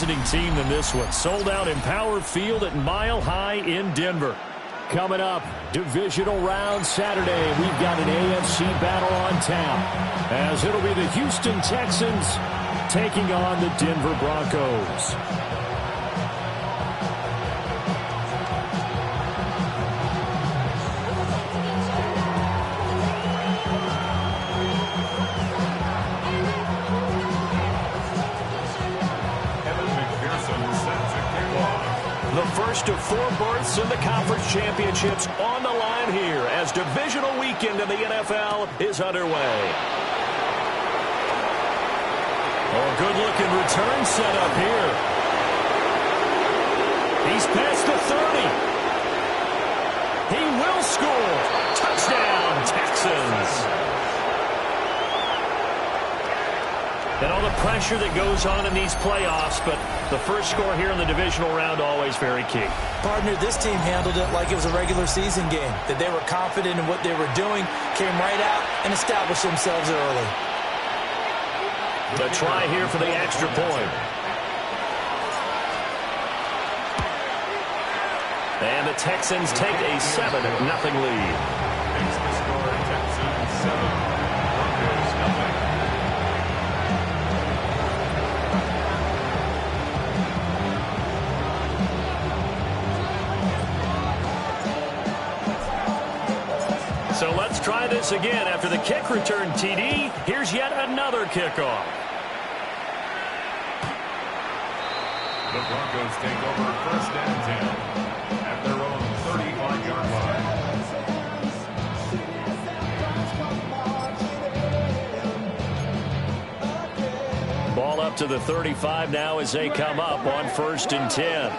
visiting team than this one. Sold out in Power Field at Mile High in Denver. Coming up, divisional round Saturday. We've got an AFC battle on tap, as it'll be the Houston Texans taking on the Denver Broncos. The first of 4 berths in the conference championships on the line here as divisional weekend in the NFL is underway. Oh, good-looking return set up here. He's past the 30. He will score. Touchdown, Texans. And all the pressure that goes on in these playoffs, but the first score here in the divisional round always very key. Partner, this team handled it like it was a regular season game, that they were confident in what they were doing, came right out and established themselves early. The try here for the extra point. And the Texans take a 7-0 lead. Makes the score Texans 7, Broncos 0. So let's try this again. After the kick return TD, here's yet another kickoff. The Broncos take over first and 10 at their own 35-yard line. Ball up to the 35 now as they come up on first and 10.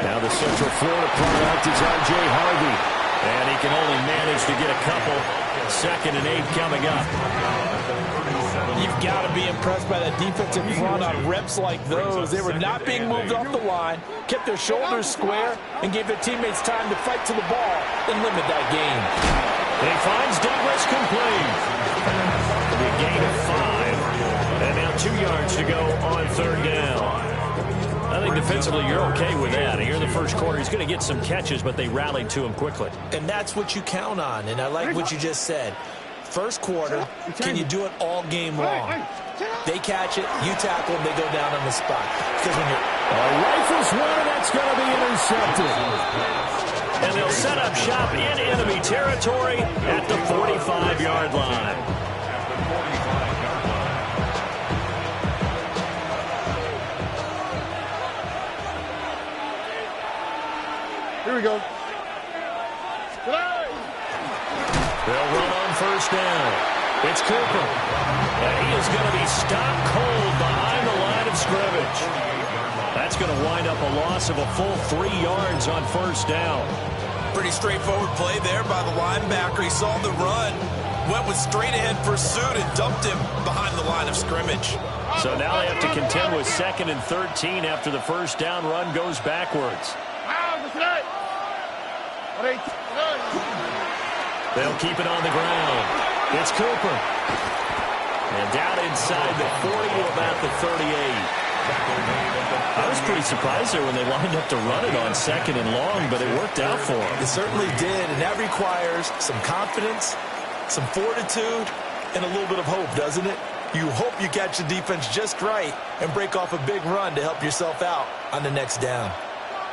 Now the Central Florida product is R.J. Harvey. And he can only manage to get a couple. 2nd and 8 coming up. You've got to be impressed by that defensive front on reps like those. They were not being moved off the line, kept their shoulders square, and gave their teammates time to fight to the ball and limit that gain. He finds Douglas complete. It'll be a gain of 5. And now 2 yards to go on 3rd down. I think defensively you're okay with that. Here in the first quarter, he's going to get some catches, but they rallied to him quickly. And that's what you count on, and I like what you just said. First quarter, can you do it all game long? They catch it, you tackle them, they go down on the spot. Because when you're... rifles one, and that's going to be intercepted. And they'll set up shop in enemy territory at the 45-yard line. Here we go. They'll run on first down. It's Cooper. And he is going to be stopped cold behind the line of scrimmage. That's going to wind up a loss of a full 3 yards on first down. Pretty straightforward play there by the linebacker. He saw the run, went with straight-ahead pursuit, and dumped him behind the line of scrimmage. So now they have to contend with 2nd and 13 after the first down run goes backwards. They'll keep it on the ground. It's Cooper. And down inside the 40 to about the 38. I was pretty surprised there when they lined up to run it on 2nd and long, but it worked out for them. It certainly did, and that requires some confidence, some fortitude, and a little bit of hope, doesn't it? You hope you catch the defense just right and break off a big run to help yourself out on the next down.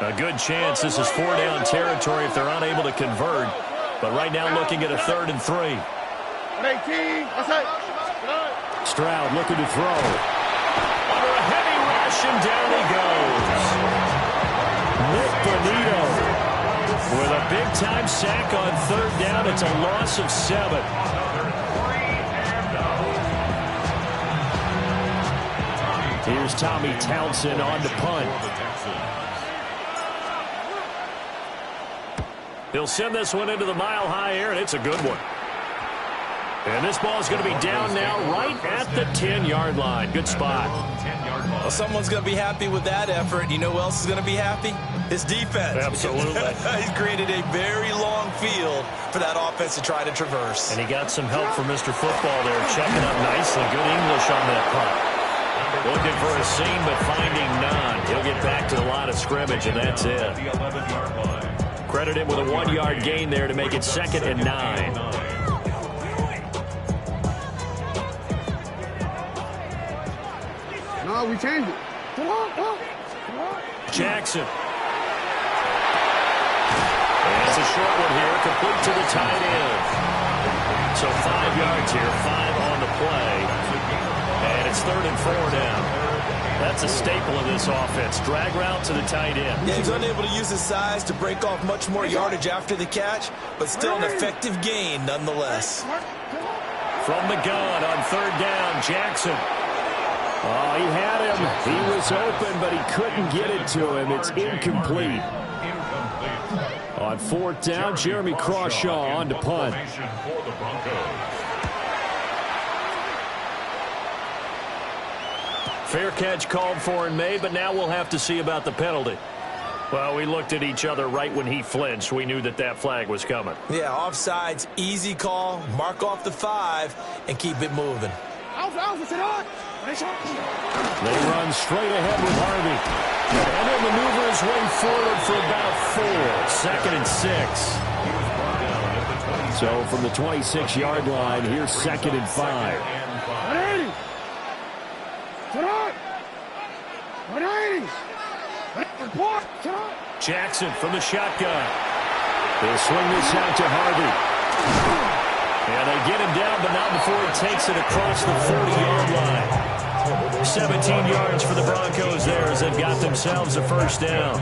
A good chance this is 4-down territory if they're unable to convert. But right now looking at a 3rd and 3. Stroud looking to throw. Under a heavy rush, and down he goes. Nick Bonito with a big-time sack on 3rd down. It's a loss of 7. Here's Tommy Townsend on the punt. He'll send this one into the mile-high air, and it's a good one. And this ball is going to be down now right at the 10-yard line. Good spot. Well, someone's going to be happy with that effort. You know who else is going to be happy? His defense. Absolutely. He's created a very long field for that offense to try to traverse. And he got some help from Mr. Football there, checking up nicely. Good English on that punt. Number Looking for a seam, but finding none. He'll get back to the line of scrimmage, and that's it. Credit him with a 1-yard gain there to make it 2nd and 9. No, we changed it. Jackson. And it's a short one here, complete to the tight end. So 5 yards here, 5 on the play. And it's 3rd and 4 now. That's a staple of this offense. Drag route to the tight end. Yeah, he's unable to use his size to break off much more yardage after the catch, but still an effective gain nonetheless. From the gun on 3rd down, Jackson. Oh, he had him. He was open, but he couldn't get it to him. It's incomplete. On 4th down, Jeremy Crawshaw on to punt. Fair catch called for and made, but now we'll have to see about the penalty. Well, we looked at each other right when he flinched. We knew that that flag was coming. Yeah, offsides, easy call. Mark off the 5 and keep it moving. They run straight ahead with Harvey. And he'll maneuver his way forward for about 4. 2nd and 6. So from the 26-yard line, here's 2nd and 5. Jackson from the shotgun. They'll swing this out to Harvey. And they get him down, but not before he takes it across the 40-yard line. 17 yards for the Broncos there as they've got themselves a 1st down.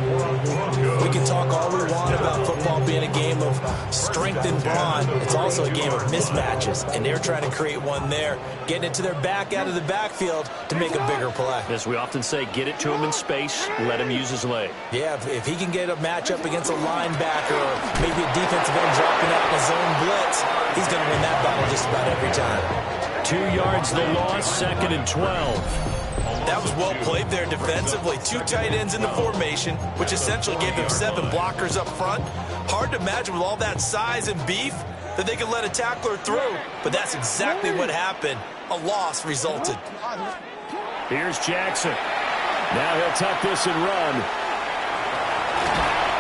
We can talk all we want about football being a game of strength and brawn. It's also a game of mismatches, and they're trying to create one there, getting it to their back out of the backfield to make a bigger play. As we often say, get it to him in space, let him use his leg. Yeah, if he can get a matchup against a linebacker or maybe a defensive end dropping out in a zone blitz, he's going to win that battle just about every time. 2 yards the loss, 2nd and 12. That was well played there defensively. 2 tight ends in the formation, which essentially gave them 7 blockers up front. Hard to imagine with all that size and beef that they could let a tackler through, but that's exactly what happened. A loss resulted. Here's Jackson. Now he'll tuck this and run.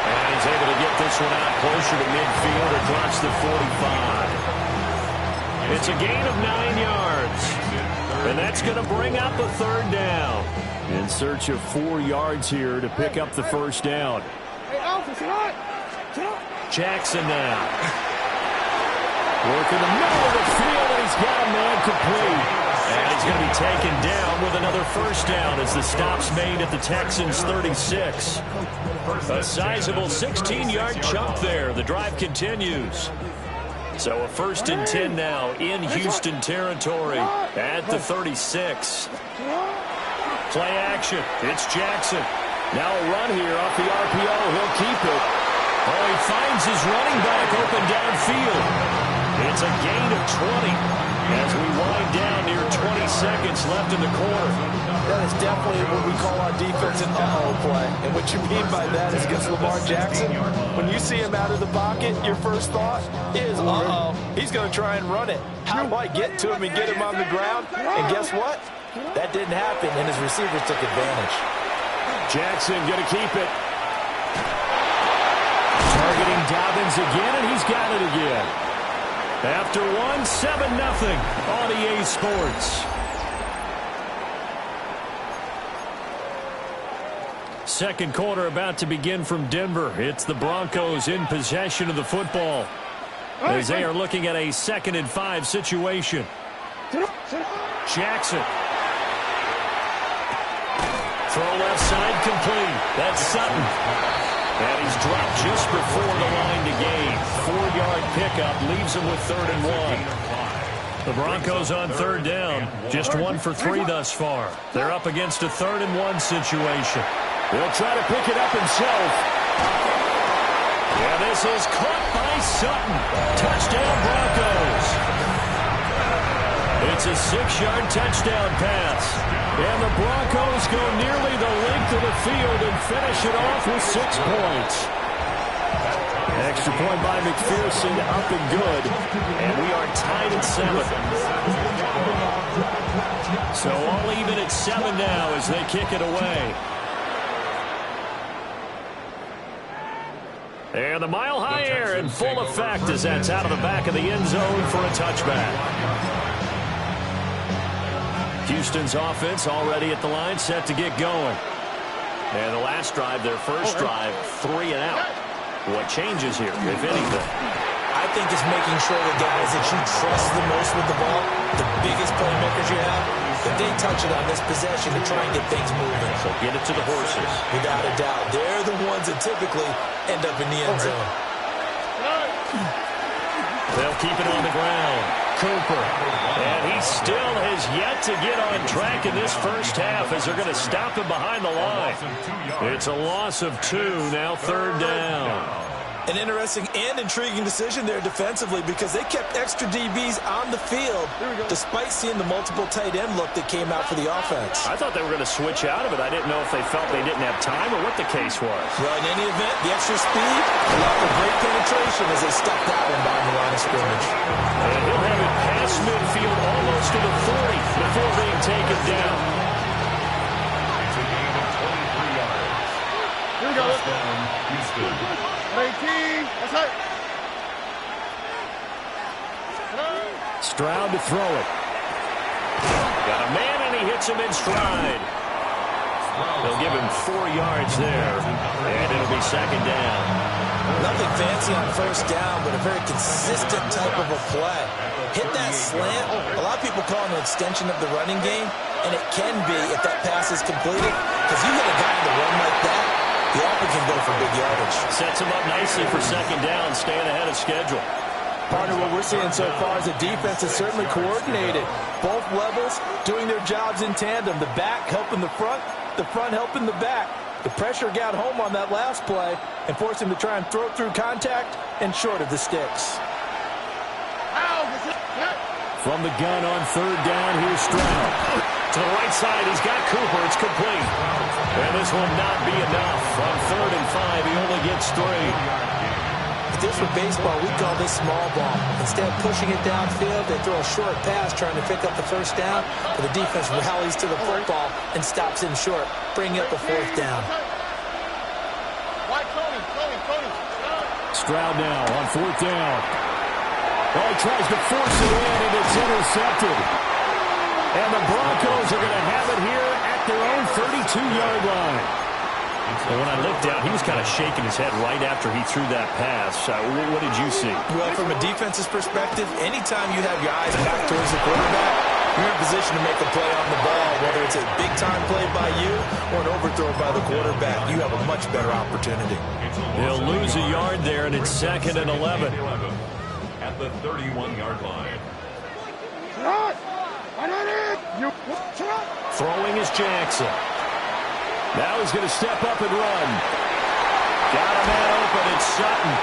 And he's able to get this one out closer to midfield across the 45. It's a gain of 9 yards. And that's going to bring up a 3rd down. In search of 4 yards here to pick up the 1st down. Jackson now. Working the middle of the field, and he's got a man complete. And he's going to be taken down with another 1st down as the stop's made at the Texans' 36. A sizable 16-yard chunk there. The drive continues. So a 1st and 10 now in Houston territory at the 36. Play action. It's Jackson. Now a run here off the RPO. He'll keep it. Oh, he finds his running back open downfield. It's a gain of 20 as we wind down near 20 seconds left in the quarter. That is definitely what we call our defense an uh-oh play. And what you mean by that is against Lamar Jackson, when you see him out of the pocket, your first thought is, uh-oh, he's going to try and run it. How do I get to him and get him on the ground? And guess what? That didn't happen, and his receivers took advantage. Jackson going to keep it. Targeting Dobbins again, and he's got it again. After 7-0 on EA Sports. Second quarter about to begin from Denver. It's the Broncos in possession of the football as they are looking at a 2nd and 5 situation. Jackson. Throw left side complete. That's Sutton. And he's dropped just before the line to gain. 4-yard pickup leaves him with 3rd and 1. The Broncos on 3rd down. Just 1 for 3 thus far. They're up against a 3rd and 1 situation. He'll try to pick it up himself. Yeah, this is caught by Sutton. Touchdown, Broncos. It's a 6-yard touchdown pass. And the Broncos go nearly the length of the field and finish it off with 6 points. Extra point by McPherson, up and good. And we are tied at 7. So all even at 7 now as they kick it away. And the mile-high air in full effect as that's out of the back of the end zone for a touchback. Houston's offense already at the line, set to get going. And the last drive, their first drive, 3 and out. What changes here, if anything? I think it's making sure the guys that you trust the most with the ball, the biggest playmakers you have, that they touch it on this possession to try and get things moving. So get it to the horses. Without a doubt. They're the ones that typically end up in the end zone. They'll keep it on the ground. Cooper. And he still has yet to get on track in this first half as they're going to stop him behind the line. It's a loss of 2, now 3rd down. An interesting and intriguing decision there defensively because they kept extra DBs on the field despite seeing the multiple tight end look that came out for the offense. I thought they were going to switch out of it. I didn't know if they felt they didn't have time or what the case was. Well, in any event, the extra speed allowed for great penetration as they stuck that one behind the line of scrimmage. And he'll have it past midfield almost to the 40 before being taken down. It's a gain of 23 yards. Here we go. Touchdown, Houston. 18. That's right. Stroud to throw it. Got a man, and he hits him in stride. They'll give him 4 yards there, and it'll be 2nd down. Nothing fancy on first down, but a very consistent type of a play. Hit that slant. A lot of people call it an extension of the running game, and it can be if that pass is completed. Because you hit a guy on the run like that, he often can go for big yardage. Sets him up nicely for 2nd down, staying ahead of schedule. Partner, what we're seeing so far is the defense is certainly coordinated. Both levels doing their jobs in tandem. The back helping the front helping the back. The pressure got home on that last play and forced him to try and throw through contact and short of the sticks. From the gun on 3rd down, here's Stroud. To the right side, he's got Cooper. It's complete. And this will not be enough. On 3rd and 5, he only gets 3. If this were baseball, we'd call this small ball. Instead of pushing it downfield, they throw a short pass trying to pick up the first down, but the defense rallies to the football and stops him short, bringing up a 4th down. Stroud now on 4th down. Oh, he tries to force it in, and it's intercepted. And the Broncos are going to have it here at their own 32-yard line. And when I looked down, he was kind of shaking his head right after he threw that pass. What did you see? Well, from a defense's perspective, anytime you have your eyes back towards the quarterback, you're in position to make a play on the ball, whether it's a big-time play by you or an overthrow by the quarterback. You have a much better opportunity. They'll lose a yard there, and it's 2nd and 11. At the 31-yard line. Throwing is Jackson. Now he's going to step up and run. Got a man open, it's Sutton.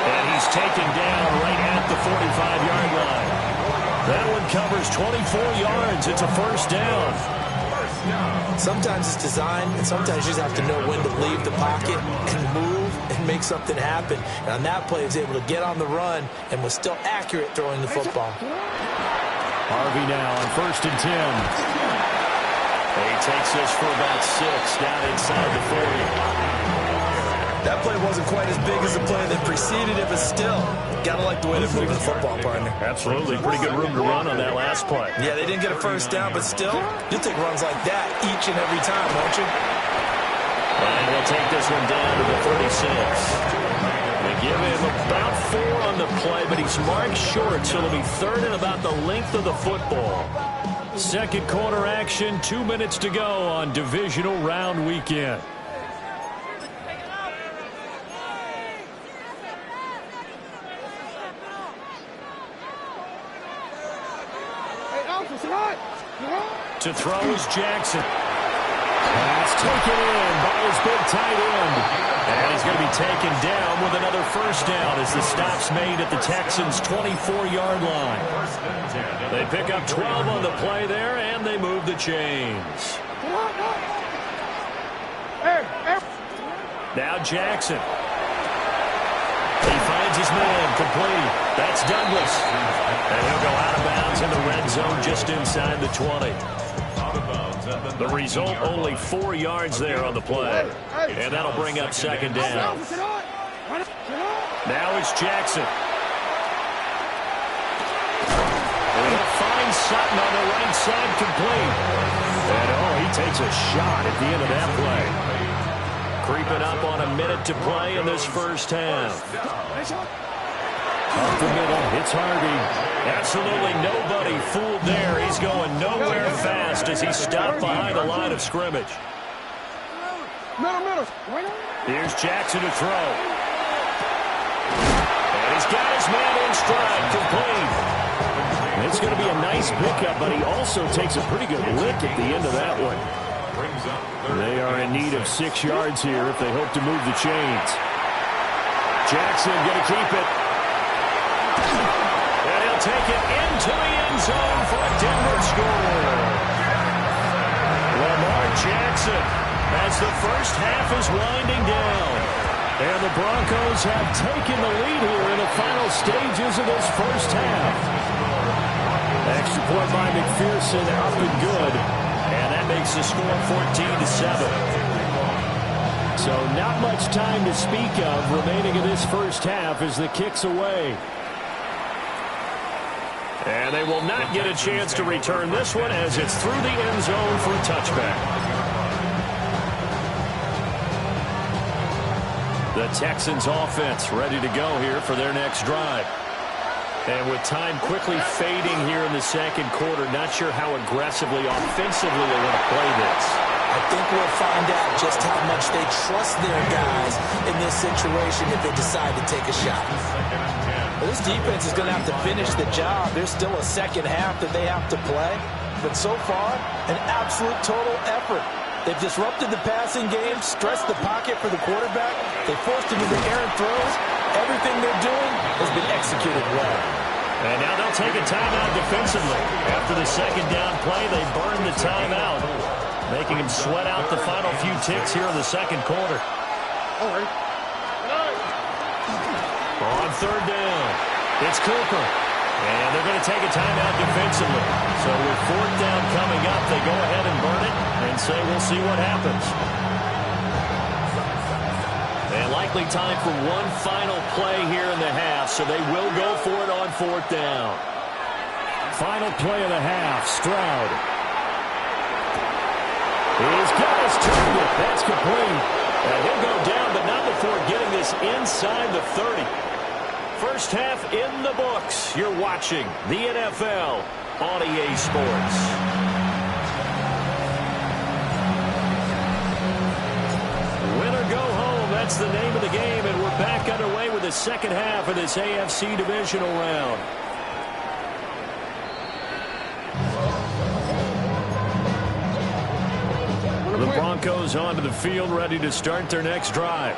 And he's taken down right at the 45-yard line. That one covers 24 yards. It's a 1st down. Sometimes it's designed, and sometimes you just have to know when to leave the pocket and move and make something happen. And on that play, he was able to get on the run and was still accurate throwing the football. Harvey now on 1st and 10. He takes this for about 6 down inside the 40. That play wasn't quite as big as the play that preceded it, but still, gotta like the way they're moving the football, partner. Absolutely. Pretty good room to run on that last play. Yeah, they didn't get a 1st down, but still, you'll take runs like that each and every time, won't you? And he'll take this one down to the 36. They give him about 4 on the play, but he's marked short, so it'll be 3rd and about the length of the football. 2nd quarter action, 2 minutes to go on divisional round weekend. To throw is Jackson. Pass taken in by his big tight end. And he's going to be taken down with another 1st down as the stop's made at the Texans' 24-yard line. They pick up 12 on the play there, and they move the chains. Now Jackson. He finds his man, complete. That's Douglas. And he'll go out of bounds in the red zone just inside the 20. The result, only 4 yards there on the play. And that'll bring up second down. Now it's Jackson. He'll find Sutton on the right side, complete. And he takes a shot at the end of that play. Creeping up on a minute to play in this first half. Up the middle, it's Harvey. Absolutely nobody fooled there. He's going nowhere fast as he stopped behind the line of scrimmage. Here's Jackson to throw. And he's got his man in stride, complete. It's going to be a nice pickup, but he also takes a pretty good lick at the end of that one. They are in need of 6 yards here if they hope to move the chains. Jackson going to keep it. And he'll take it into the end zone for a Denver score. Lamar Jackson as the first half is winding down. And the Broncos have taken the lead here in the final stages of this first half. Extra point by McPherson, up and good. And that makes the score 14-7. So not much time to speak of remaining in this first half as the kick's away. And they will not get a chance to return this one as it's through the end zone for a touchback. The Texans offense ready to go here for their next drive. And with time quickly fading here in the second quarter, not sure how aggressively, offensively they want to play this. I think we'll find out just how much they trust their guys in this situation if they decide to take a shot. Well, this defense is going to have to finish the job. There's still a second half that they have to play. But so far, an absolute total effort. They've disrupted the passing game, stressed the pocket for the quarterback. They forced him into errant throws. Everything they're doing has been executed well. And now they'll take a timeout defensively. After the second down play, they burn the timeout, making him sweat out the final few ticks here in the second quarter. On third down, it's Cooper. And they're going to take a timeout defensively. So with fourth down coming up, they go ahead and burn it and say we'll see what happens. And likely time for one final play here in the half, so they will go for it on fourth down. Final play of the half, Stroud. He's got his target. That's complete. And he'll go down, but not before getting this inside the 30. First half in the books. You're watching the NFL on EA Sports. Win or go home, that's the name of the game, and we're back underway with the second half of this AFC divisional round. The Broncos onto the field, ready to start their next drive.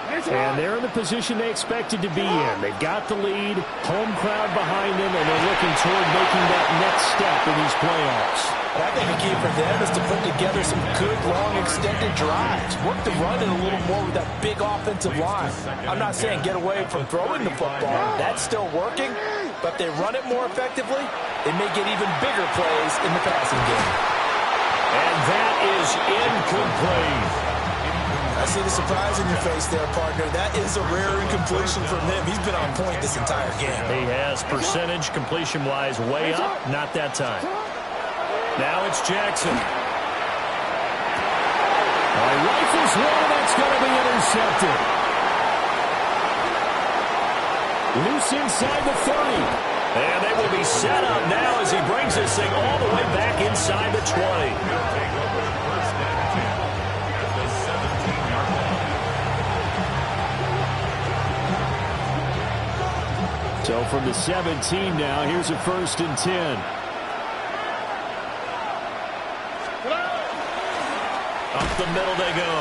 And they're in the position they expected to be in. They've got the lead, home crowd behind them, and they're looking toward making that next step in these playoffs. I think the key for them is to put together some good, long, extended drives. Work the run in a little more with that big offensive line. I'm not saying get away from throwing the football. That's still working. But if they run it more effectively, they may get even bigger plays in the passing game. And that is incomplete. I see the surprise in your face there, partner. That is a rare incompletion from him. He's been on point this entire game. He has percentage completion-wise way up, not that time. Now it's Jackson. Rifles one, that's going to be intercepted. Loose inside the 30. And they will be set up now as he brings this thing all the way back inside the 20. So from the 17 now, here's a 1st and 10. Up the middle they go.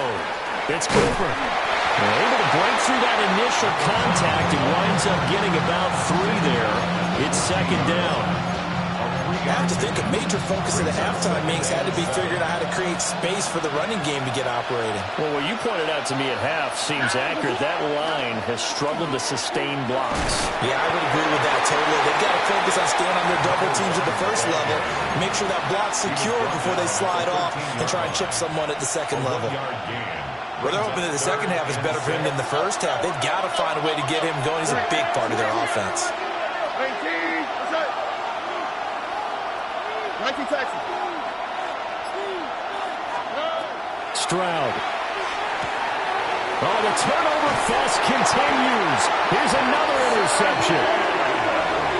It's Cooper. They're able to break through that initial contact and winds up getting about 3 there. It's second down. You have to think a major focus of the halftime meetings had to be figuring out how to create space for the running game to get operating. Well, what you pointed out to me at half seems accurate. That line has struggled to sustain blocks. Yeah, I would agree with that totally. They've got to focus on staying on their double teams at the first level, make sure that block's secure before they slide off and try and chip someone at the second level. Well, they're hoping that the second half is better for him than the first half. They've got to find a way to get him going. He's a big part of their offense. 19, that's right. 19 Texas. Stroud. Oh, the turnover fest continues. Here's another interception.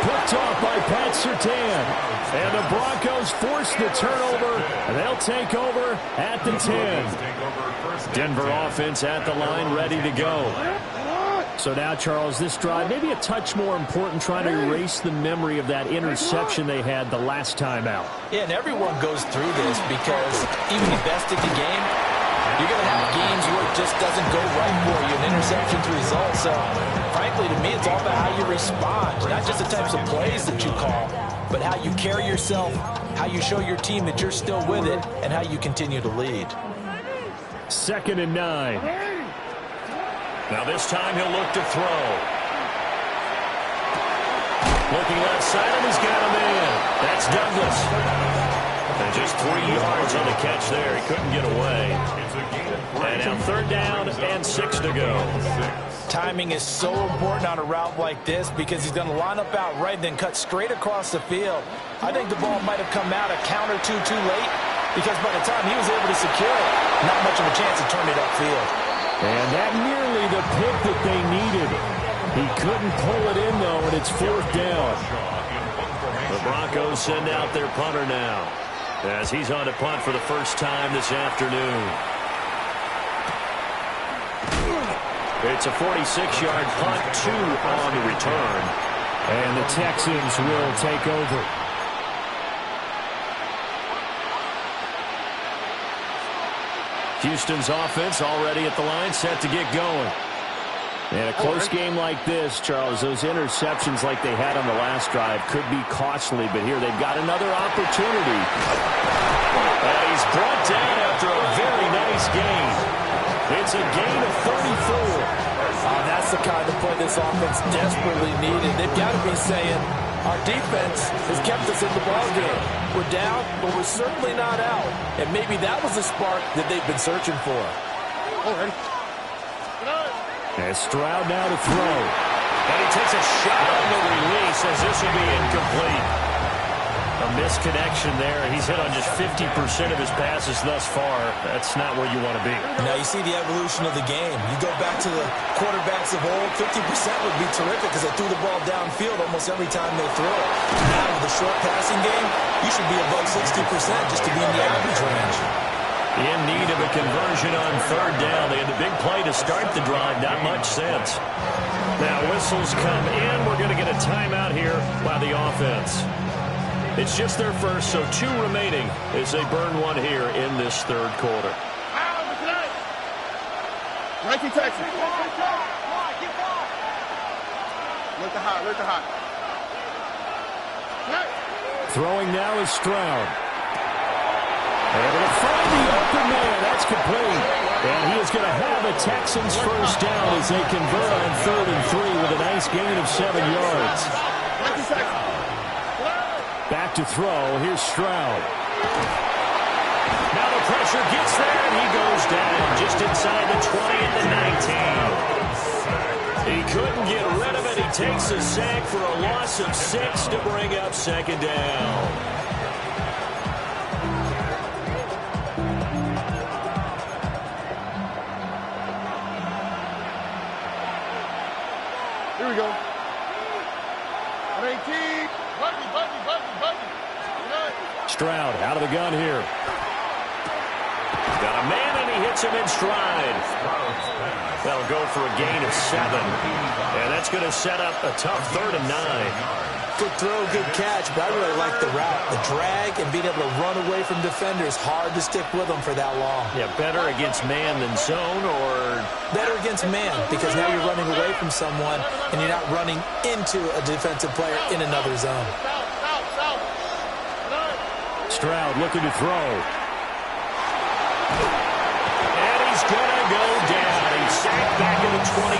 Picked off by Pat Surtain. And the Broncos force the turnover, and they'll take over at the 10. Denver offense at the line, ready to go. So now, Charles, this drive maybe a touch more important, trying to erase the memory of that interception they had the last time out. Yeah, and everyone goes through this because even the best at the game, you're going to have games where it just doesn't go right for you, and interceptions result. So, frankly, to me, it's all about how you respond, not just the types of plays that you call, but how you carry yourself, how you show your team that you're still with it, and how you continue to lead. 2nd and 9. Now this time he'll look to throw. Looking left side, and he's got a man. That's Douglas. And just 3 yards on the catch there. He couldn't get away. And now 3rd down and 6 to go. Timing is so important on a route like this because he's going to line up out right and then cut straight across the field. I think the ball might have come out a count or two too late because by the time he was able to secure it, not much of a chance to turn it upfield. And that nearly the pick that they needed. He couldn't pull it in, though, and it's 4th down. The Broncos send out their punter now as he's on to punt for the first time this afternoon. It's a 46-yard punt, 2 on the return. And the Texans will take over. Houston's offense already at the line, set to get going. And a close game like this, Charles, those interceptions like they had on the last drive could be costly, but here they've got another opportunity. And he's brought down after a very nice gain. It's a gain of 34. Oh, that's the kind of play this offense desperately needed. They've got to be saying, our defense has kept us in the ballgame. We're down, but we're certainly not out. And maybe that was the spark that they've been searching for. Already. And Stroud now to throw. And he takes a shot on the release as this will be incomplete. A misconnection there. He's hit on just 50% of his passes thus far. That's not where you want to be. Now you see the evolution of the game. You go back to the quarterbacks of old, 50% would be terrific because they threw the ball downfield almost every time they throw it. Now with the short passing game, you should be above 60% just to be in the average range. In need of a conversion on 3rd down. They had the big play to start the drive. Not much sense. Now whistles come in. We're going to get a timeout here by the offense. It's just their first, so 2 remaining as they burn 1 here in this 3rd quarter. 19 Texas. Look the hot, look the hot. Throwing now is Stroud. Able to find the open man. That's complete. And he is going to have a Texans first down as they convert on 3rd and 3 with a nice gain of 7 yards. Back to throw. Here's Stroud. Now the pressure gets there, and he goes down just inside the 20 at the 19. He couldn't get rid of it. He takes a sack for a loss of 6 to bring up 2nd down. Here we go. 18. Buggy. Stroud out of the gun here. Got a man, and he hits him in stride. That'll go for a gain of 7. And that's going to set up a tough 3rd and 9. Good throw, good catch, but I really like the route. The drag and being able to run away from defenders. Hard to stick with them for that long. Yeah, better against man than zone, or? Better against man, because now you're running away from someone and you're not running into a defensive player in another zone. Stroud looking to throw. And he's going to go down. He's sacked back at the 24.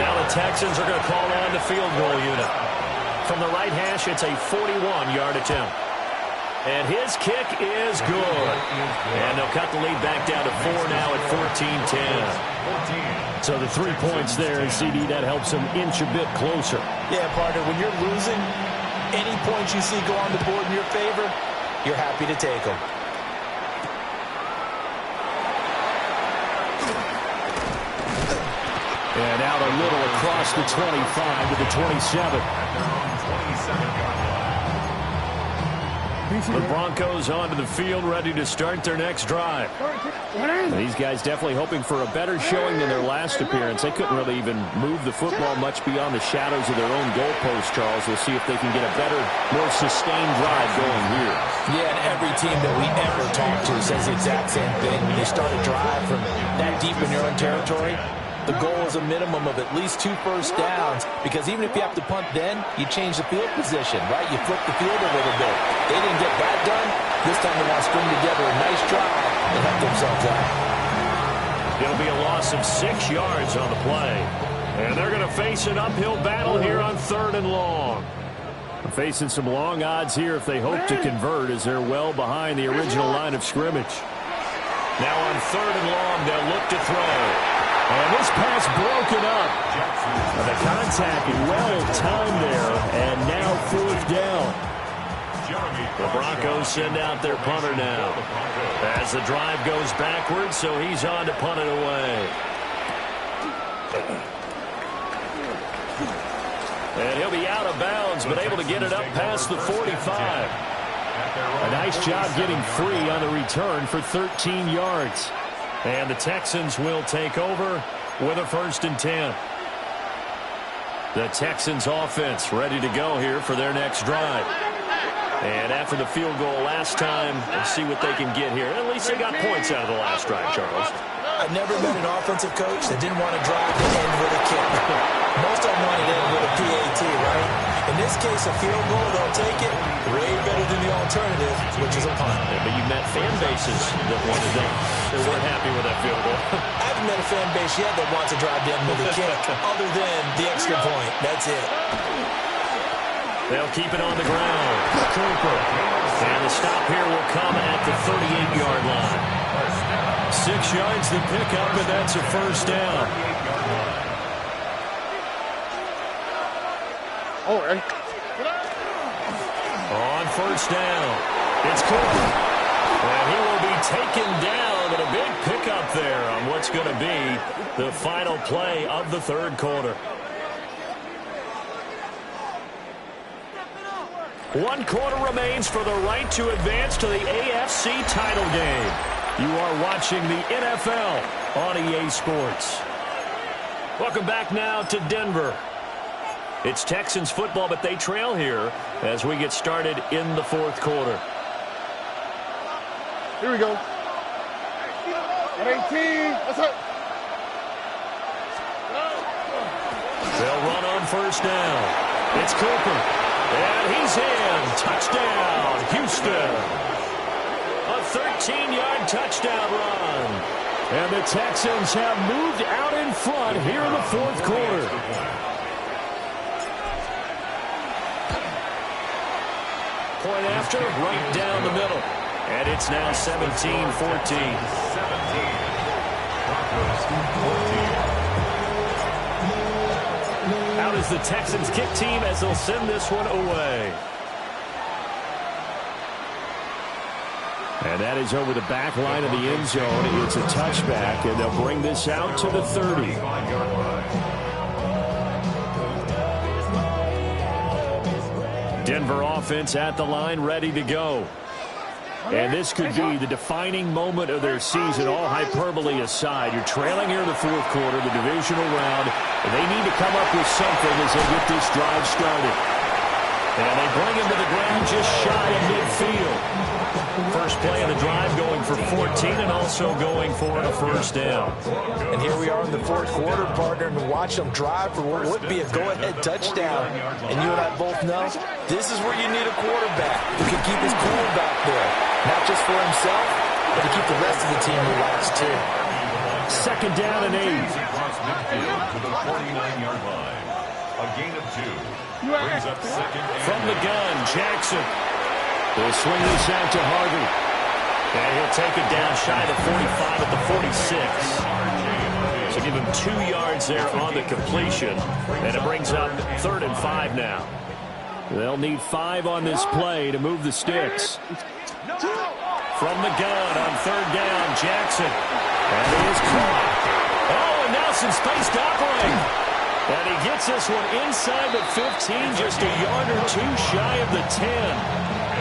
Now the Texans are going to call on the field goal unit. From the right hash, it's a 41-yard attempt. And his kick is good. And they'll cut the lead back down to 4 now at 14-10. So the 3 points there, CD, that helps them inch a bit closer. Yeah, partner, when you're losing, any points you see go on the board in your favor, you're happy to take them. And out a little across the 25 to the 27. The Broncos onto the field, ready to start their next drive. These guys definitely hoping for a better showing than their last appearance. They couldn't really even move the football much beyond the shadows of their own goalpost, Charles. We'll see if they can get a better, more sustained drive going here. Yeah, and every team that we ever talk to says the exact same thing. When you start a drive from that deep in your own territory, the goal is a minimum of at least 2 first downs, because even if you have to punt then, you change the field position, right? You flip the field a little bit. They didn't get that done. This time they want to string together a nice drive and help themselves out. It'll be a loss of 6 yards on the play. And they're going to face an uphill battle here on 3rd and long. Facing some long odds here if they hope to convert, as they're well behind the original line of scrimmage. Now on 3rd and long, they'll look to throw. And this pass broken up. The contact well timed there, and now 4th down. The Broncos send out their punter now as the drive goes backwards, so he's on to punt it away. And he'll be out of bounds, but able to get it up past the 45. A nice job getting free on the return for 13 yards. And the Texans will take over with a 1st and 10. The Texans offense ready to go here for their next drive. And after the field goal last time, let's see what they can get here. At least they got points out of the last drive, Charles. I've never met an offensive coach that didn't want to drive to end with a kick. Most of them wanted to end with a PAT, right? In this case, a field goal, they'll take it. Way better than the alternative, which is a punt. Yeah, but you've met fan bases that wanted that. They weren't happy with that field goal. I haven't met a fan base yet that wants to drive to end with a kick, other than the extra point. That's it. They'll keep it on the ground. Cooper. And the stop here will come at the 38-yard line. 6 yards to pick up, and that's a 1st down. Oh, right. On 1st down, it's Cooper. And he will be taken down, but a big pickup there on what's going to be the final play of the 3rd quarter. 1 quarter remains for the right to advance to the AFC title game. You are watching the NFL on EA Sports. Welcome back now to Denver. It's Texans football, but they trail here as we get started in the 4th quarter. Here we go. At 18. What's up? They'll run on 1st down. It's Cooper. And he's in. Touchdown, Houston. A 13-yard touchdown run. And the Texans have moved out in front here in the 4th quarter. Point after, right down the middle. And it's now 17-14. Out is the Texans kick team as they'll send this one away. And that is over the back line of the end zone. It's a touchback, and they'll bring this out to the 30. Denver offense at the line, ready to go. And this could be the defining moment of their season, all hyperbole aside. You're trailing here in the 4th quarter, the divisional round, and they need to come up with something as they get this drive started. And they bring him to the ground just shy of midfield. First play of the drive going for 14 and also going for a first down. And here we are in the fourth quarter, partner, and watch them drive for what would be a go-ahead touchdown. And you and I both know this is where you need a quarterback who can keep his cool back there. Not just for himself, but to keep the rest of the team relaxed too. Second down and 8. To the 49-yard line. A gain of 2. Brings up second down. From the gun, Jackson will swing this out to Harvey. And he'll take it down shy of the 45 at the 46. So give him 2 yards there on the completion. And it brings up 3rd and 5 now. They'll need 5 on this play to move the sticks. From the gun on 3rd down, Jackson. And he is caught. Oh, and now some space to operate. And he gets this one inside the 15, just a yard or 2 shy of the 10.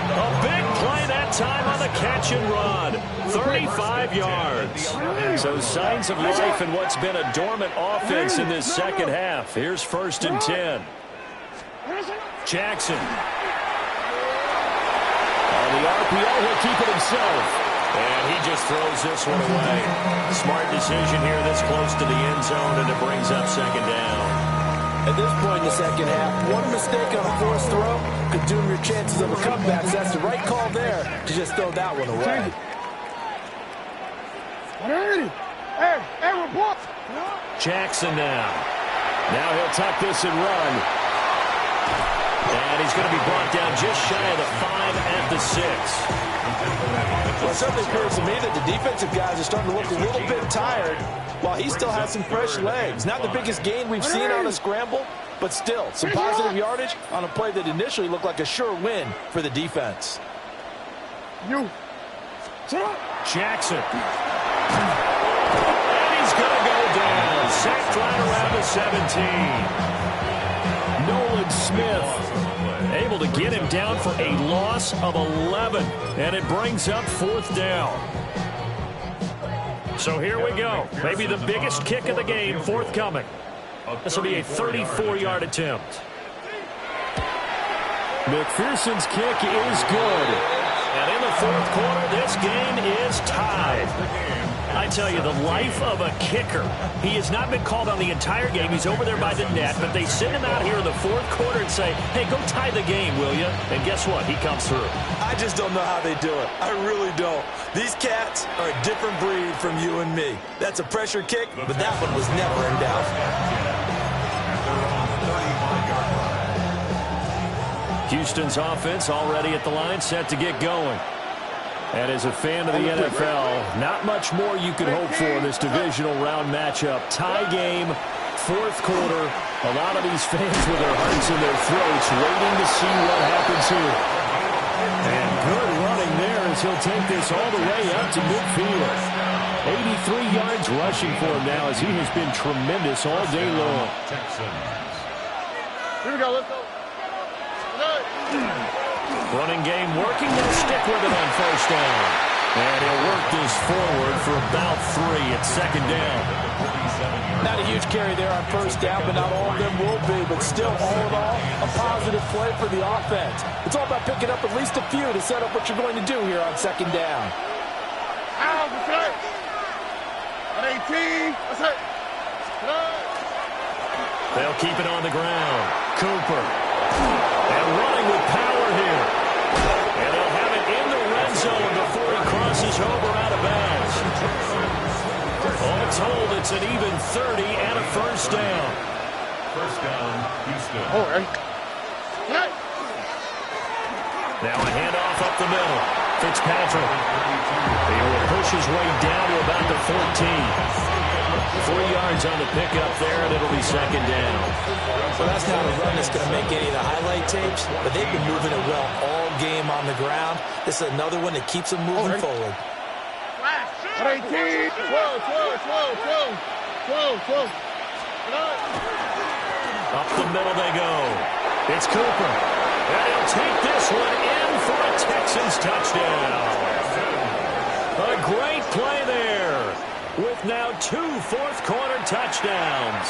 A big play that time on the catch and run. 35 yards. So signs of life in what's been a dormant offense in this second half. Here's 1st and 10. Jackson. On the RPO, he'll keep it himself. And he just throws this one away. Smart decision here this close to the end zone, and it brings up 2nd down. At this point in the second half, one mistake on a forced throw could doom your chances of a comeback. So that's the right call there to just throw that one away. Hey, report. Jackson now. Now he'll tuck this and run. And he's going to be brought down just shy of the 5 at the 6. Well, it certainly appears to me that the defensive guys are starting to look a little bit tired while he still has some fresh legs. Not the biggest gain we've seen on a scramble, but still some positive yardage on a play that initially looked like a sure win for the defense. Jackson. And he's going to go down. Sacked right around the 17. Nolan Smith able to get him down for a loss of 11. And it brings up 4th down. So here we go. Maybe the biggest kick of the game forthcoming. This will be a 34-yard attempt. McPherson's kick is good. And in the 4th quarter, this game is tied. I tell you, the life of a kicker. He has not been called on the entire game. He's over there by the net, but they send him out here in the 4th quarter and say, hey, go tie the game, will you? And guess what? He comes through. I just don't know how they do it. I really don't. These cats are a different breed from you and me. That's a pressure kick, but that one was never in doubt. Houston's offense already at the line, set to get going. And as a fan of the NFL, not much more you could hope for in this divisional round matchup. Tie game, 4th quarter. A lot of these fans with their hearts in their throats waiting to see what happens here. And good running there as he'll take this all the way up to midfield. 83 yards rushing for him now as he has been tremendous all day long. Here we go, let's go. Running game working. They'll stick with it on 1st down. And he'll work this forward for about 3 at 2nd down. Not a huge carry there on 1st down, but not all of them will be. But still, all in all, a positive play for the offense. It's all about picking up at least a few to set up what you're going to do here on 2nd down. Out, at 18. That's it. They'll keep it on the ground. Cooper. And running with power here. And they'll have it in the red zone before he crosses over out of bounds. All told, it's an even 30 and a 1st down. 1st down, Houston. Now a handoff up the middle. Fitzpatrick. He will push his way down to about the 14. 3 yards on the pickup there, and it'll be 2nd down. So that's not a run that's going to make any of the highlight tapes, but they've been moving it well all game on the ground. This is another one that keeps them moving forward. At 18. 12. Up the middle they go. It's Cooper. And he'll take this one in for a Texans touchdown. A great play there, with now 2 4th-quarter touchdowns.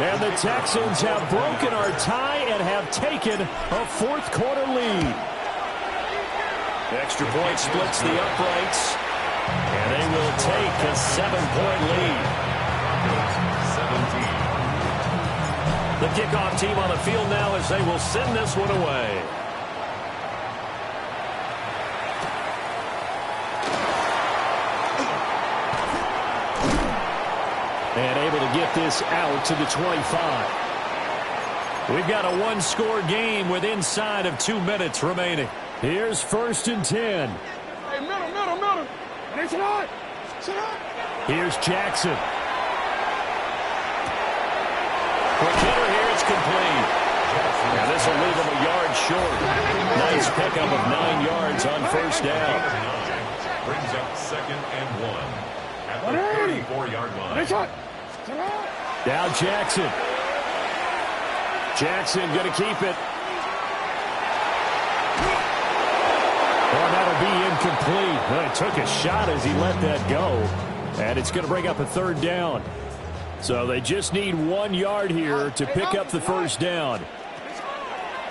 And the Texans have broken our tie and have taken a 4th-quarter lead. Extra point splits the uprights. And they will take a 7-point lead. 17. The kickoff team on the field now as they will send this one away. And able to get this out to the 25. We've got a one-score game with inside of 2 minutes remaining. Here's 1st and 10. Hey, middle. Sit on. Here's Jackson. Quick hitter here, it's complete. Now this will leave him a yard short. Nice pickup of 9 yards on 1st down. Brings up 2nd and 1 at the 34-yard line. Now Jackson. Jackson going to keep it. Oh, that'll be incomplete. Well, he took a shot as he let that go. And it's going to bring up a 3rd down. So they just need 1 yard here to pick up the 1st down.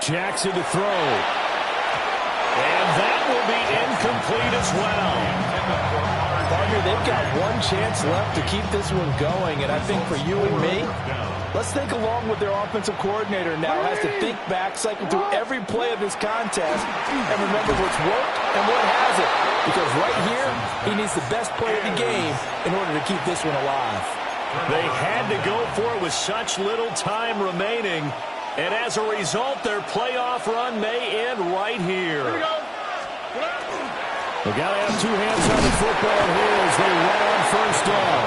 Jackson to throw. And that will be incomplete as well. Partner, they've got one chance left to keep this one going. And I think for you and me, let's think along with their offensive coordinator now. Has to think back, cycle through every play of this contest, and remember what's worked and what hasn't. Because right here, he needs the best play of the game in order to keep this one alive. They had to go for it with such little time remaining. And as a result, their playoff run may end right here. They've got to have 2 hands on the football here as they run on 1st down.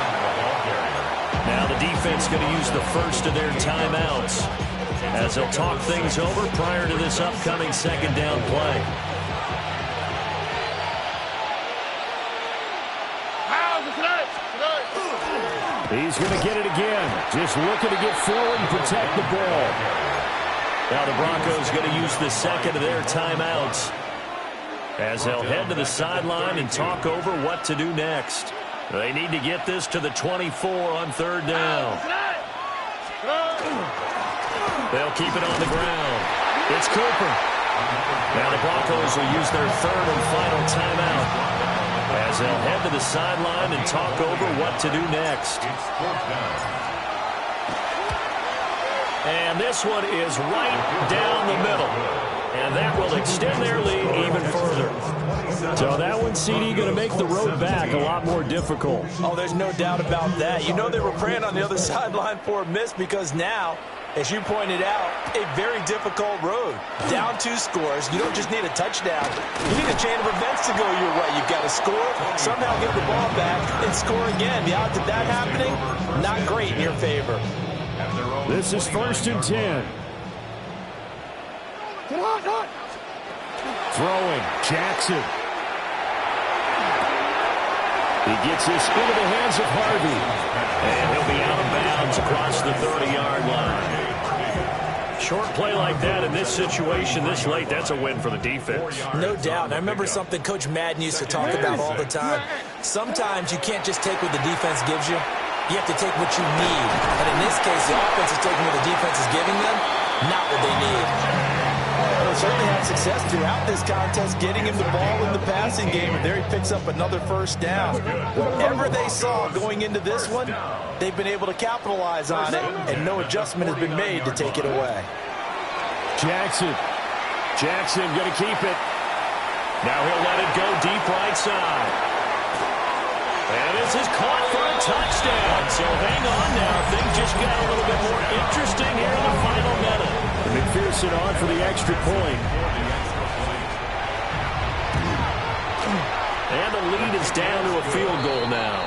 Now the defense going to use the first of their timeouts as they'll talk things over prior to this upcoming 2nd down play. He's going to get it again. Just looking to get forward and protect the ball. Now the Broncos going to use the 2nd of their timeouts as they'll head to the sideline and talk over what to do next. They need to get this to the 24 on 3rd down. They'll keep it on the ground. It's Cooper. Now the Broncos will use their 3rd and final timeout as they'll head to the sideline and talk over what to do next. And this one is right down the middle. And that will extend their lead even further. So that one, CD, going to make the road back a lot more difficult. Oh, there's no doubt about that. You know they were praying on the other sideline for a miss because now, as you pointed out, a very difficult road. Down 2 scores. You don't just need a touchdown. You need a chain of events to go your way. You've got to score, somehow get the ball back, and score again. The odds of that happening, not great in your favor. This is 1st and 10. Throwing, Jackson. He gets this into the hands of Harvey. And he'll be out of bounds across the 30-yard line. Short play like that in this situation this late, that's a win for the defense. No doubt. And I remember something Coach Madden used to talk about all the time. Sometimes you can't just take what the defense gives you. You have to take what you need. And in this case, the offense is taking what the defense is giving them, not what they need. They certainly had success throughout this contest, getting him the ball in the passing game, and there he picks up another 1st down. Whatever they saw going into this one, they've been able to capitalize on it, and no adjustment has been made to take it away. Jackson going to keep it. Now he'll let it go deep right side. And this is caught for a touchdown. So hang on now. Things just got a little bit more interesting here in the final minute. McPherson on for the extra point. And the lead is down to a field goal now.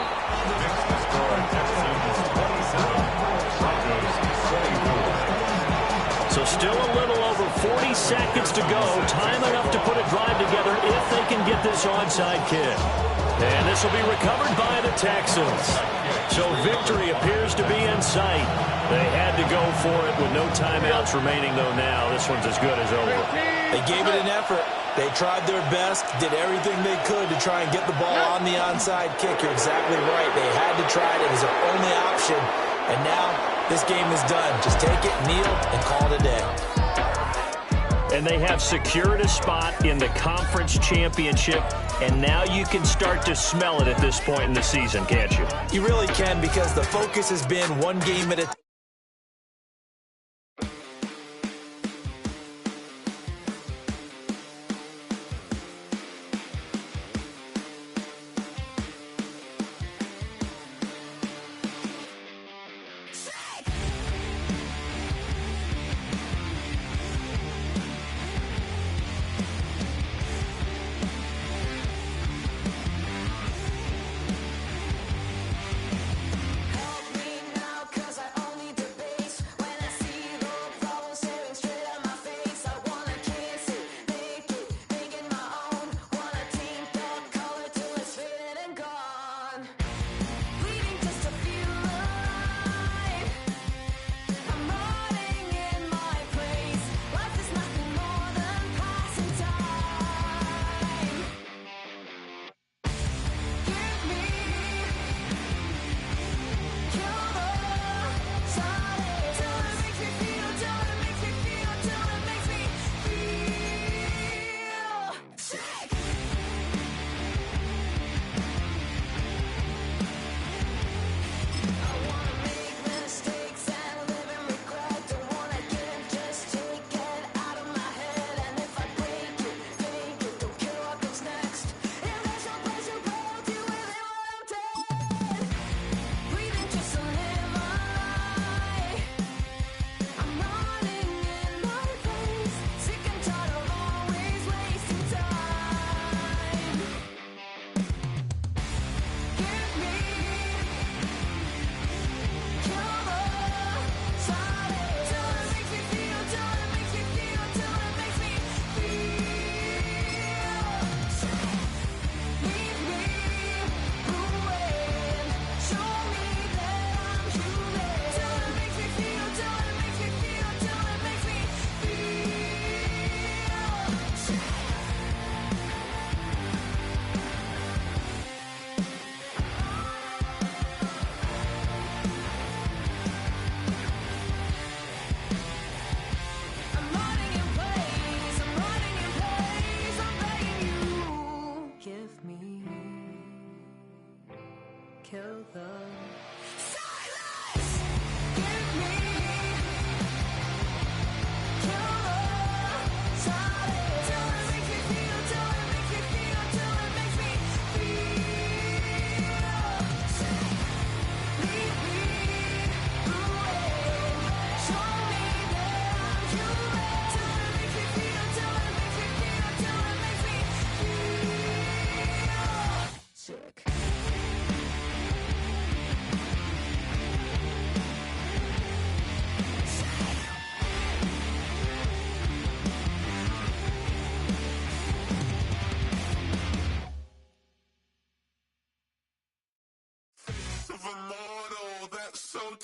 So still a little over 40 seconds to go. Time enough to put a drive together if they can get this onside kick. And this will be recovered by the Texans. So victory appears to be in sight. They had to go for it with no timeouts remaining, though, now. This one's as good as over. They gave it an effort. They tried their best, did everything they could to try and get the ball on the onside kick. You're exactly right. They had to try it. It was their only option. And now this game is done. Just take it, kneel, and call it a day. And they have secured a spot in the conference championship, and now you can start to smell it at this point in the season, can't you? You really can, because the focus has been one game at a time.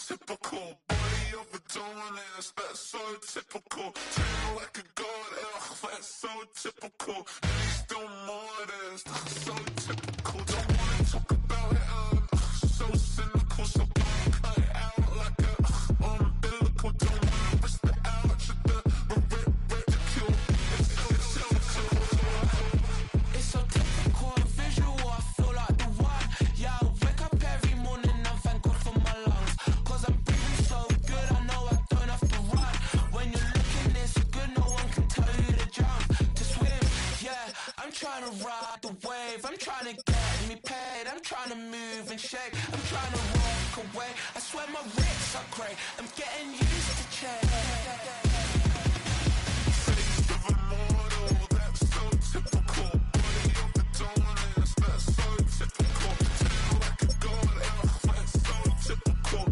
Typical body of a donut, that's so typical. Turn like a god, that's so typical. Still modest, so typical. Don't wanna talk about it, so cynical. So cut it out like a umbilical. Don't wanna risk the ouch of the ridicule. It's so typical and visual. I feel like the one. Yeah, I wake up every morning and thank God for my lungs. I'm breathing so good, I know I don't have to run. When you're looking this good, no one can tell you to jump, to swim. Yeah, I'm trying to ride the wave. I'm trying to get me paid. I'm trying to move and shake. I'm trying to walk away. I swear my wrists are great. I'm getting used to change. Face of a model, that's so typical. Body of the dominance, that's so typical. Tell like a god, that's so typical.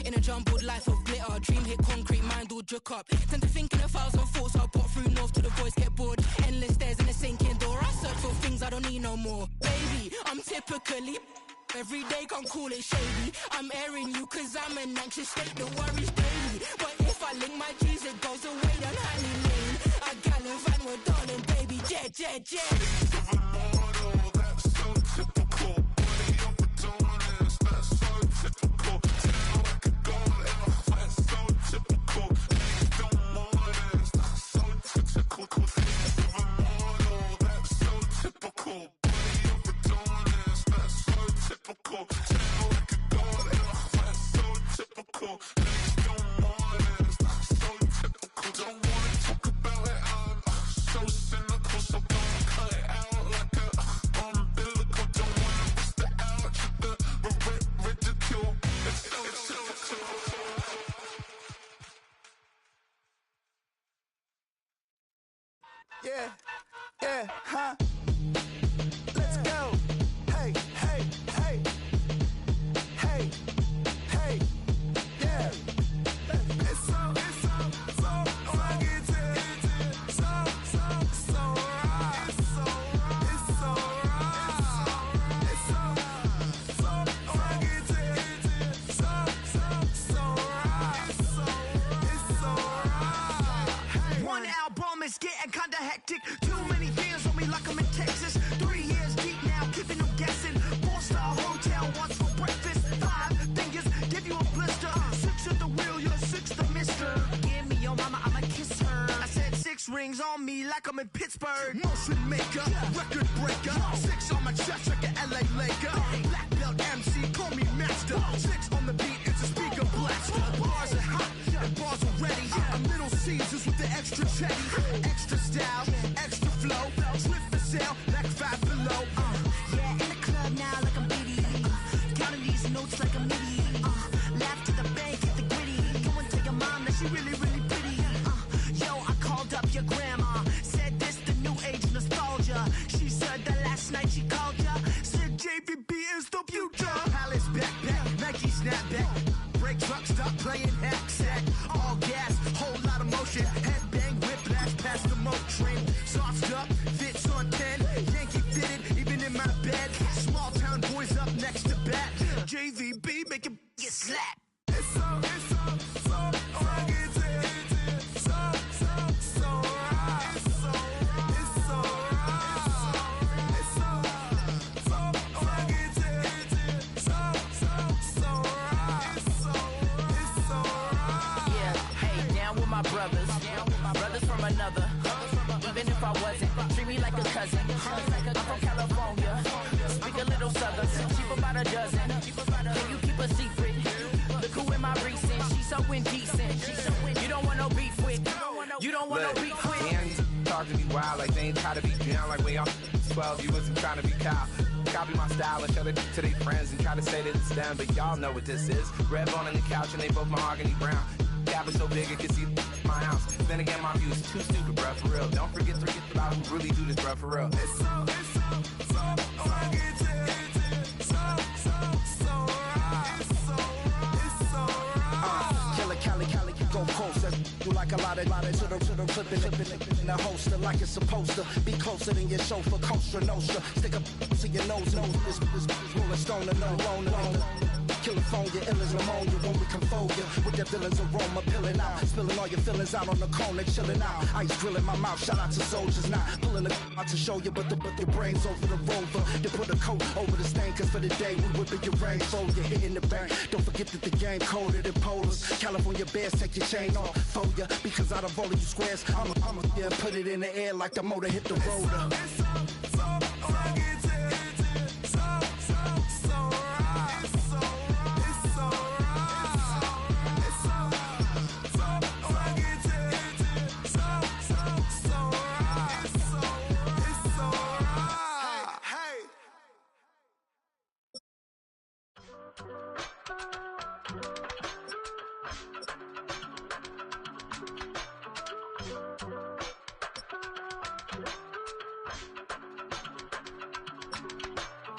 In a jumbled life of glitter, dream hit concrete, mind all jook up. Tend to think in 1,000 thoughts, I'll pop through north till the voice get bored. Endless stairs in a sinking door, I search for things I don't need no more. Baby, I'm typically Every day gon' cool it shady. I'm airing you cause I'm an anxious state, the worries daily. But if I link my G's, it goes away down honey lane. I gallivant with darling baby, jet, jet, jet. That's so typical. Body up a dominance, that's so typical. Tell like a god, that's so typical. Please don't modest, that's so typical. That's so typical. Body up a dominance, that's so typical. Tell like a god, that's so typical. Please don't modest, that's so typical. Don't wanna talk about it, I'm so cynical, so don't cut it out like a umbilical. Don't wanna bust it out, the ridicule. It's so typical. Yeah, huh? Let's go. Hey, hey, hey. Hey, hey, yeah. It's so rugged. So right. It's so rugged. It's so right. It's so right. One album is getting kinda hectic. Too many fans on me like I'm in Texas. 3 years deep now, keeping them guessing. 4-star hotel, once for breakfast. 5 fingers, give you a blister. 6 at the wheel, you're 6 the mister. Give me your mama, I'ma kiss her. I said 6 rings on me like I'm in Pittsburgh. Motion maker, record breaker. 6 on my chest like an LA Laker. Black belt MC, call me master. 6 on the beat, it's a speaker blaster. Bars are hot, and bars are ready. A Middle Caesars with the extra chetty. Extra style, extra flow. Slip for sale, back 5 below. Yeah, in the club now like I'm Biddy. Counting these notes like a MIDI. Laugh to the bank, hit the gritty. Go and tell your mom that she really, really pretty. Yo, I called up your grandma. Said this the new age nostalgia. She said that last night she called ya. Said JVB is the future. Palace backpack, Nike snapback. Break truck, stop playing hack sack. All gas, whole lot of motion. Headbang, whiplash, past the moat train. Sauced up, fits on 10. Yankee fitted, even in my bed. Small town boys up next to bat. JVB, make it get slapped. It's so rugged. So right. It's so right. It's so rugged. So right. It's so right. Yeah, hey, down with my brothers. Brothers from another. Even if I wasn't, treat me like a cousin. I'm from California. Speak a little southern. Cheap about a dozen. Can you keep a secret? Look who in my recent. She's so indecent. You don't want no beef with. You don't want no beef with. And talk to me wild like they ain't try to be down like way off 12. You wasn't trying to be Kyle. Copy my style and show it to their friends and try to say that it's them, but y'all know what this is. Red bone on the couch and they both mahogany brown. Gap is so big it can see my house. Then again, my view is too stupid, bruh, for real. Don't forget about who really do this, bruh, for real. It's so rugged. So right. It's so right. Killer Cali, go coast. That's you like a lot of to the clipping in the holster like it's supposed to be closer than your chauffeur, Costa Nostra. Stick up to your nose, this rolling stone and no loner. California, ill as pneumonia when we come for you. With that villain's aroma, pilling out. Spilling all your feelings out on the corner, chilling out. Ice grilling my mouth, shout out to soldiers. Not pulling the out to show you, but your brains over the rover. They put a coat over the stain, cause for the day we whipping your rain. So you're hitting the bank. Don't forget that the game colder than polars. California bears, take your chain off for ya. Because out of all of you squares, I'ma yeah, put it in the air like the motor hit the roller. It's so rugged. So right. It's so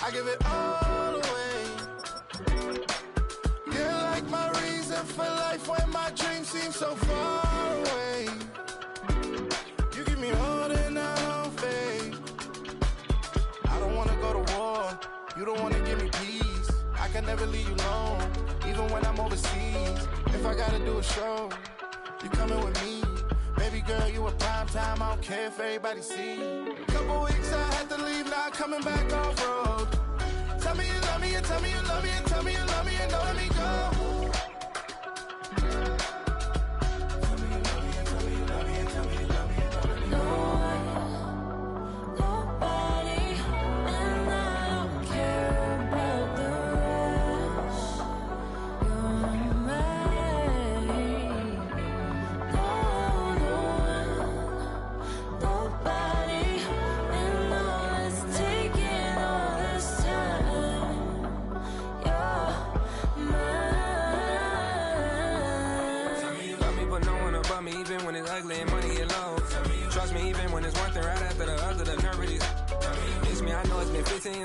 I give it all away. You're like my reason for life when my dreams seem so far away. You give me more than I don't fake. I don't wanna go to war. You don't wanna give me peace. I can never leave you alone, even when I'm overseas. If I gotta do a show, you coming with me. Baby girl, you a prime time, I don't care if everybody see. Couple weeks I had to leave, now I'm coming back off road. Tell me you love me, and tell me you love me, and tell me you love me, and don't let me go.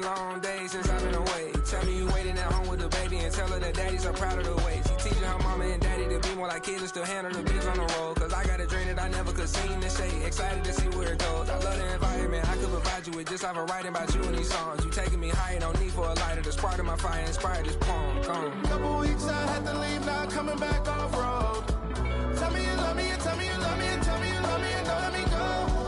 Long days since I've been away. Tell me you waiting at home with the baby and tell her that daddy's so proud of the way. She teaching her mama and daddy to be more like kids and still handle the biz on the road. Cause I got a dream that I never could seem to say. Excited to see where it goes. I love the environment I could provide you with just off of writing about you in these songs. You taking me higher, no need for a lighter. The spark of my fire inspired this poem. Gone. Couple weeks I had to leave, now I'm coming back off road. Tell me you love me, and tell me you love me, and tell me you love me, and don't let me go.